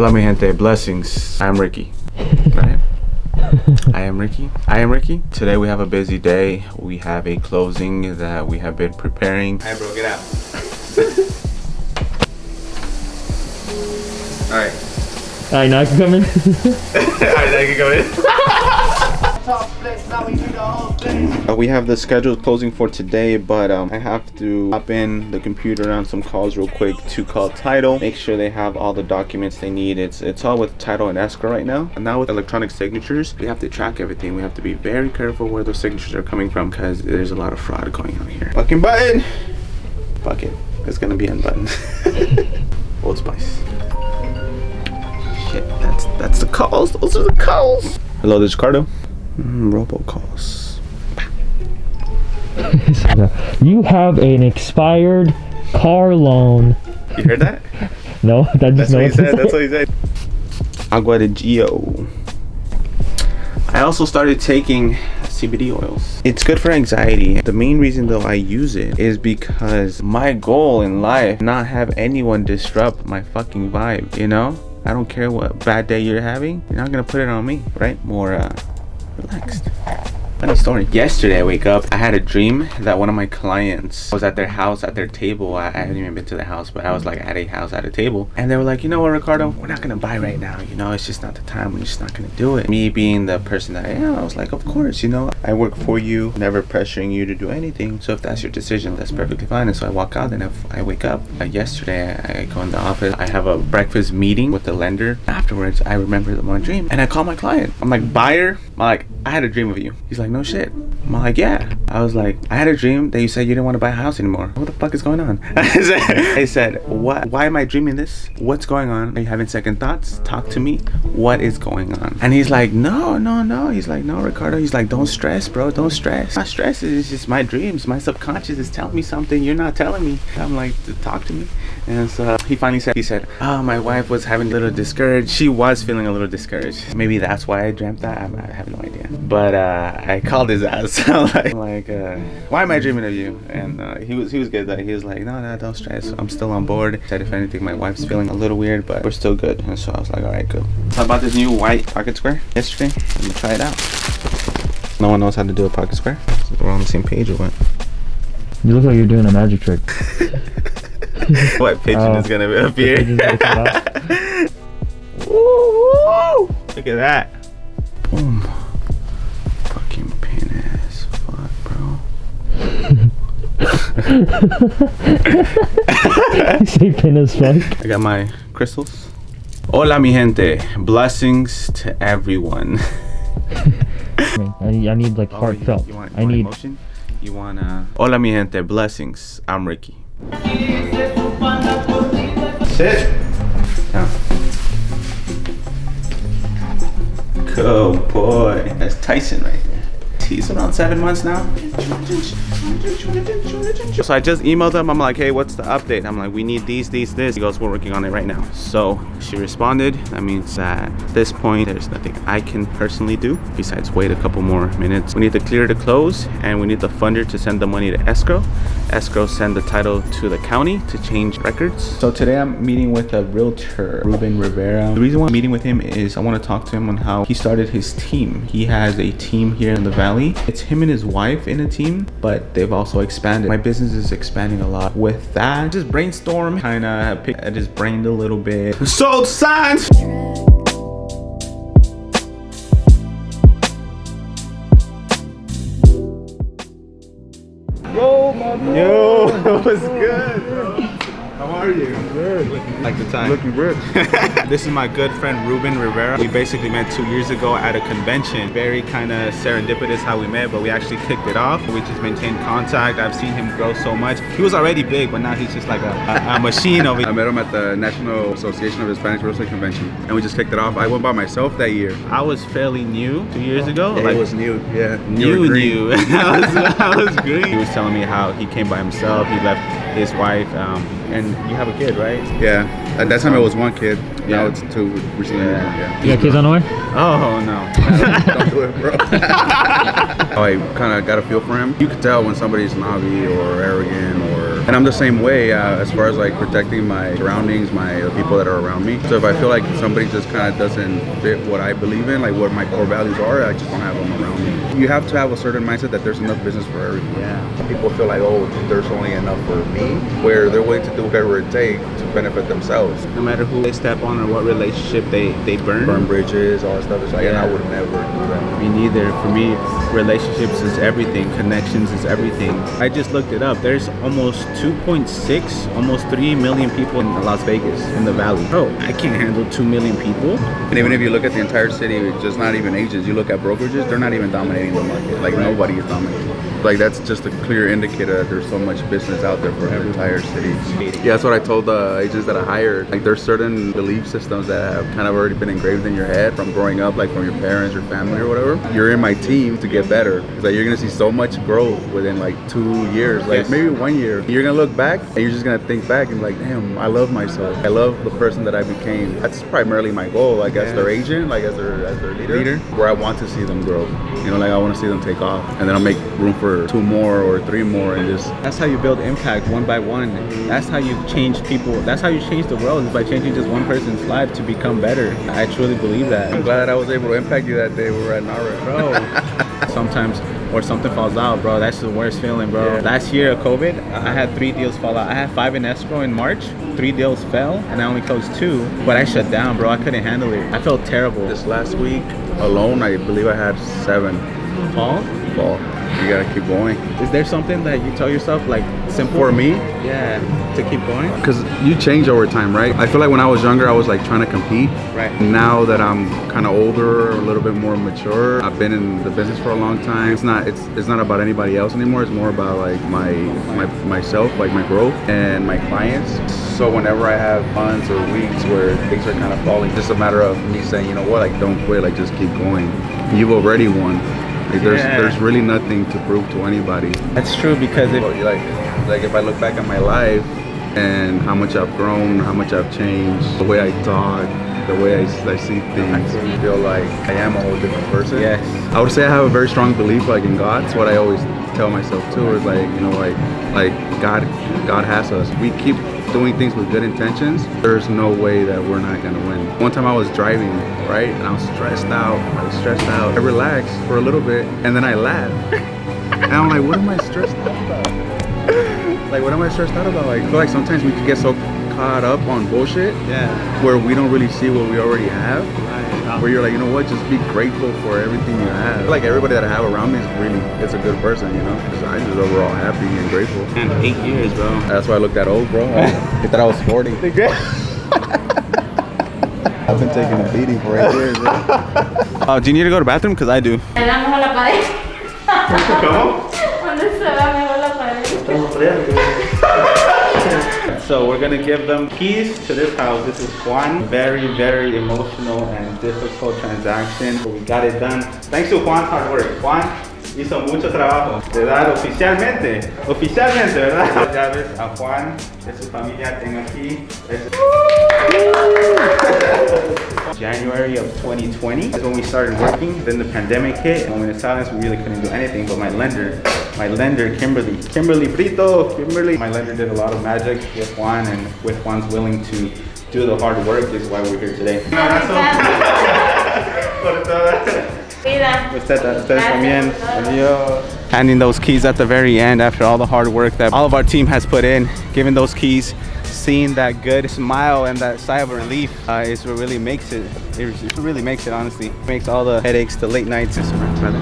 Hola mi gente, blessings. I'm Ricky. Right? I am Ricky. Today we have a busy day. We have a closing that we have been preparing. Alright bro, get out. Alright, now I can come in. Alright, now you can go in. We have the scheduled closing for today, but I have to hop in the computer on some calls real quick to call title, make sure they have all the documents they need. It's all with title and escrow right now. And now with electronic signatures, we have to track everything. We have to be very careful where those signatures are coming from because there's a lot of fraud going on here. Fucking button! Fuck it. It's gonna be unbuttoned. Old Spice. Shit, that's the calls. Those are the calls. Hello, this is Ricardo. Robocalls. You have an expired car loan. You heard that? No, that's what he said. That's what he said. Agua de Gio. I also started taking CBD oils. It's good for anxiety. The main reason though I use it is because my goal in life, not have anyone disrupt my fucking vibe, you know? I don't care what bad day you're having. You're not gonna put it on me, right? More relaxed. Funny story. Yesterday I wake up, I had a dream that one of my clients was at their house at their table. I haven't even been to the house, but I was like at a house at a table, and they were like, you know what, Ricardo, we're not gonna buy right now, you know, it's just not the time, we're just not gonna do it. Me being the person that I am, I was like, of course, you know, I work for you, never pressuring you to do anything, so if that's your decision, that's perfectly fine. And so I walk out, and if I wake up, yesterday I go in the office, I have a breakfast meeting with the lender. Afterwards I remember my dream and I call my client. I'm like, buyer, I'm like, I had a dream of you. He's like, no shit. I'm like, yeah. I was like, I had a dream that you said you didn't want to buy a house anymore. What the fuck is going on? I said, what? Why am I dreaming this? What's going on? Are you having second thoughts? Talk to me. What is going on? And he's like, no. He's like, no, Ricardo. He's like, don't stress, bro. Don't stress. Not stress. It's just my dreams. My subconscious is telling me something you're not telling me. I'm like, talk to me. And so he finally said, oh, my wife was having a little discouraged. She was feeling a little discouraged. Maybe that's why I dreamt that. I have no idea. But I called his ass. I'm like, why am I dreaming of you? And he was good. He was like, no, don't stress. I'm still on board. Said if anything, my wife's feeling a little weird, but we're still good. And so I was like, all right, good. So I bought this new white pocket square yesterday. Let me try it out. No one knows how to do a pocket square. So we're on the same page or what? You look like you're doing a magic trick. What pigeon is gonna appear? Woo! Look at that. Boom. Fucking pin ass fuck, bro. You say pin as fuck? I got my crystals. Hola mi gente. Blessings to everyone. I need like heartfelt. You want emotion? You want Hola mi gente. Blessings. I'm Ricky. Sit. Down. Go boy. That's Tyson right there. He's around 7 months now. So I just emailed them. I'm like, hey, what's the update? I'm like, we need this. He goes, we're working on it right now. So she responded. That means that at this point, there's nothing I can personally do besides wait a couple more minutes. We need the clear to close, and we need the funder to send the money to escrow. Escrow send the title to the county to change records. So today I'm meeting with a realtor, Ruben Rivera. The reason why I'm meeting with him is I want to talk to him on how he started his team. He has a team here in the Valley. It's him and his wife in a team, but they've also expanded. My business is expanding a lot. With that, just brainstorm, kind of pick at his brain a little bit. Sold signs! Yo, what's good, bro? How are you? Good. Like the time. Looking good. This is my good friend Ruben Rivera. We basically met 2 years ago at a convention. Very kind of serendipitous how we met, but we actually kicked it off. We just maintained contact. I've seen him grow so much. He was already big, but now he's just like a machine over here. I met him at the National Association of Hispanic Real Estate Convention, and we just kicked it off. I went by myself that year. I was fairly new 2 years ago. Yeah, like, it was new, yeah. New. I was green. He was telling me how he came by himself. He left his wife, and you have a kid, right? Yeah. At that time it was one kid. Yeah. Now it's two recently. Yeah. You got kids on the way? Oh no. Don't do it, bro. I kind of got a feel for him. You could tell when somebody's snobby or arrogant or And I'm the same way as far as like protecting my surroundings, the people that are around me. So if I feel like somebody just kind of doesn't fit what I believe in, like what my core values are, I just don't have them around me. You have to have a certain mindset that there's enough business for everyone. Yeah. People feel like, oh, there's only enough for me, where they're willing to do whatever it takes to benefit themselves. No matter who they step on or what relationship they burn Bridges, all that stuff. It's like, and I would never do that. Me neither. For me, relationships is everything. Connections is everything. I just looked it up. There's almost 2.6, almost 3 million people in Las Vegas, in the Valley. Bro, I can't handle 2 million people. And even if you look at the entire city, just not even agents, you look at brokerages, they're not even dominating the market. Like nobody is dominating. Like that's just a clear indicator that there's so much business out there for an entire city. Yeah, that's what I told the agents that I hired. Like there's certain belief systems that have kind of already been engraved in your head from growing up, like from your parents, your family or whatever. You're in my team to get better. It's like you're gonna see so much growth within like 2 years, like maybe 1 year. You're gonna look back and you're just gonna think back and like, damn, I love myself. I love the person that I became. That's primarily my goal, like as their agent, like as their leader, where I want to see them grow. You know, like I want to see them take off, and then I'll make room for 2 more or 3 more, and just. That's how you build impact, one by one. That's how you change people. That's how you change the world, is by changing just one person's life to become better. I truly believe that. I'm glad that I was able to impact you that day we were at Nara. Bro, sometimes, or something falls out, bro, that's the worst feeling, bro. Yeah. Last year of COVID, I had 3 deals fall out. I had 5 in escrow in March, 3 deals fell, and I only closed 2, but I shut down, bro. I couldn't handle it. I felt terrible. This last week alone, I believe I had 7 fall. You gotta keep going. Is there something that you tell yourself, like, simple? For me? Yeah, to keep going? Because you change over time, right? I feel like when I was younger, I was like trying to compete. Right. Now that I'm kind of older, a little bit more mature, I've been in the business for a long time. It's not about anybody else anymore. It's more about like myself, like my growth and my clients. So whenever I have months or weeks where things are kind of falling, just a matter of me saying, you know what, like don't quit, like just keep going. You've already won. Like there's really nothing to prove to anybody. That's true, because like if I look back at my life and how much I've grown, how much I've changed, the way I talk, the way I see things, I feel like I am a whole different person. Yes. I would say I have a very strong belief like in God. It's what I always tell myself too, is like, you know, like God has us. We keep doing things with good intentions. There's no way that we're not gonna win. One time I was driving, right, and I was stressed out. I relaxed for a little bit, and then I laughed. And I'm like, what am I stressed out about? Like, what am I stressed out about? Like, I feel like sometimes we can get so caught up on bullshit, where we don't really see what we already have. Where you're like, you know what, just be grateful for everything you have. I feel like everybody that I have around me is a good person, you know? I'm just overall happy and grateful. Man, 8 years, bro. That's why I looked that old, bro. I thought I was 40. I've been taking a beating for 8 years, bro. Do you need to go to the bathroom? Because I do. So we're gonna give them keys to this house. This is Juan. Very, very emotional and difficult transaction, but we got it done. Thanks to Juan's hard work. Juan hizo mucho trabajo de dar oficialmente, ¿verdad? Las llaves a Juan, de su familia, tengo aquí. January of 2020 is when we started working. Then the pandemic hit, and when it silence, we really couldn't do anything. But my lender, Kimberly Brito, my lender did a lot of magic with Juan, and with Juan's willing to do the hard work is why we're here today. Ustedes también. Adiós. Handing those keys at the very end after all the hard work that all of our team has put in, giving those keys, seeing that good smile and that sigh of relief is what really makes it. It really makes it, honestly. It makes all the headaches, the late nights, brother.